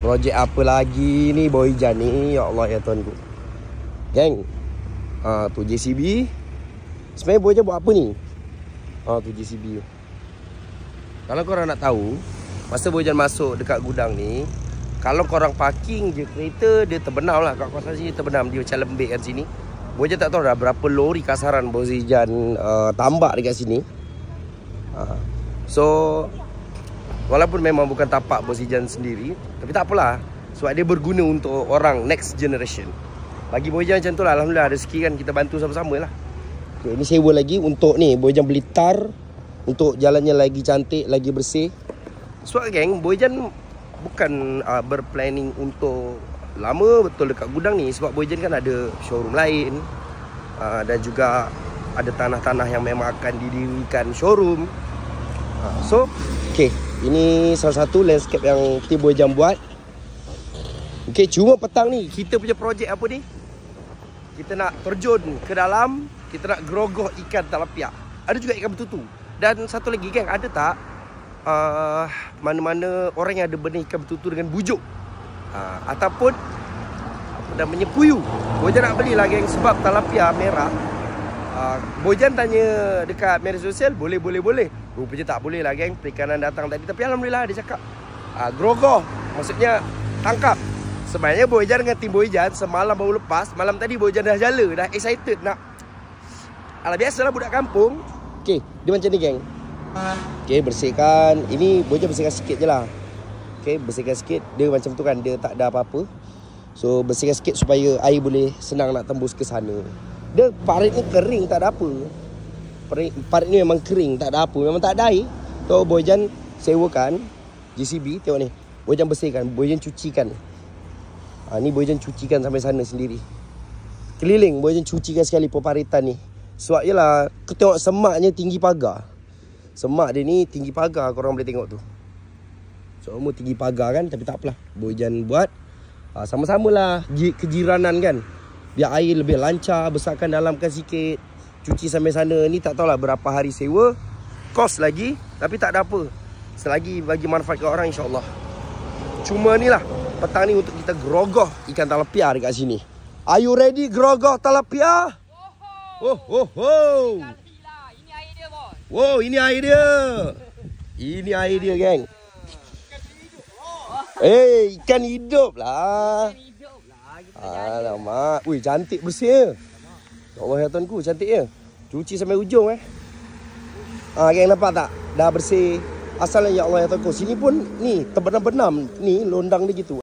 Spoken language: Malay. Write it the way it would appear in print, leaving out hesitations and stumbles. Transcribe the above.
Projek apa lagi ni Boy Jan ni? Ya Allah ya Tuhanku. Geng, tu JCB. Sebenarnya Boy Jan buat apa ni? Tu JCB tu. Kalau korang nak tahu, masa Boy Jan masuk dekat gudang ni, kalau korang parking je kereta, dia terbenam lah. Kat kawasan sini terbenam. Dia macam lembik kat sini. Boy Jan tak tahu dah berapa lori kasaran Boy Jan tambak dekat sini. So walaupun memang bukan tapak Boy Jan sendiri, tapi tak apalah, sebab dia berguna untuk orang next generation. Bagi Boy Jan macam tu lah. Alhamdulillah, rezeki kan, kita bantu sama-sama lah. Okay, ini sewa lagi untuk ni Boy Jan beli tar untuk jalannya lagi cantik, lagi bersih. Sebab geng, Boy Jan bukan berplanning untuk lama betul dekat gudang ni. Sebab Boy Jan kan ada showroom lain, dan juga ada tanah-tanah yang memang akan didirikan showroom. So okay, ini salah satu landscape yang tim Boy Jan buat. Okay, cuma petang ni kita punya projek apa ni? Kita nak terjun ke dalam, kita nak gerogoh ikan talapia. Ada juga ikan betutu. Dan satu lagi geng, ada tak mana-mana orang yang ada benih ikan betutu dengan bujuk, ataupun apa namanya, puyuh. Boy Jan nak belilah geng, sebab talapia merah. Boy Jan tanya dekat media sosial, boleh. Rupanya tak boleh lah geng, perikanan datang tadi. Tapi Alhamdulillah dia cakap gerogoh, maksudnya tangkap. Sebenarnya Boy Jan dengan tim Boy Jan semalam baru lepas. Malam tadi Boy Jan dah jala, dah excited nak. Alah, biasalah budak kampung. Okay, dia macam ni geng. Okay, bersihkan. Ini Boy Jan bersihkan sikit je lah. Okay, bersihkan sikit. Dia macam tu kan, dia tak ada apa-apa. So bersihkan sikit supaya air boleh senang nak tembus ke sana. Dia parit ni kering, tak ada apa. Parit ni memang kering, tak ada apa, memang tak ada air. So Boy Jan sewakan JCB, tengok ni. Boy Jan bersihkan, Boy Jan cucikan. Ni Boy Jan cucikan sampai sana sendiri. Keliling Boy Jan cucikan sekali paritan ni. Sebab yelah, kau tengok semaknya tinggi pagar. Semak dia ni tinggi pagar, korang boleh tengok tu. Semua tinggi pagar kan, tapi tak apalah. Boy Jan buat sama-samalah kejiranan kan. Biar air lebih lancar, besarkan dalamkan sikit. Cuci sampai sana. Ni tak tahulah berapa hari sewa, kos lagi, tapi tak ada apa. Selagi bagi manfaat ke orang, insyaAllah. Cuma ni lah, petang ni untuk kita gerogoh ikan talapia dekat sini. Are you ready gerogoh talapia? Oh. Ini air dia, bos. Wow, ini air dia. Ini air dia, geng. Ikan hidup lah. Alamak. Ui, cantik bersih. Ya Allah ya Tuhanku, cantik ya. Cuci sampai ujung geng, nampak tak? Dah bersih. Asalnya ya Allah ya Tuhanku. Sini pun ni terbenam-benam. Ni londang dia gitu.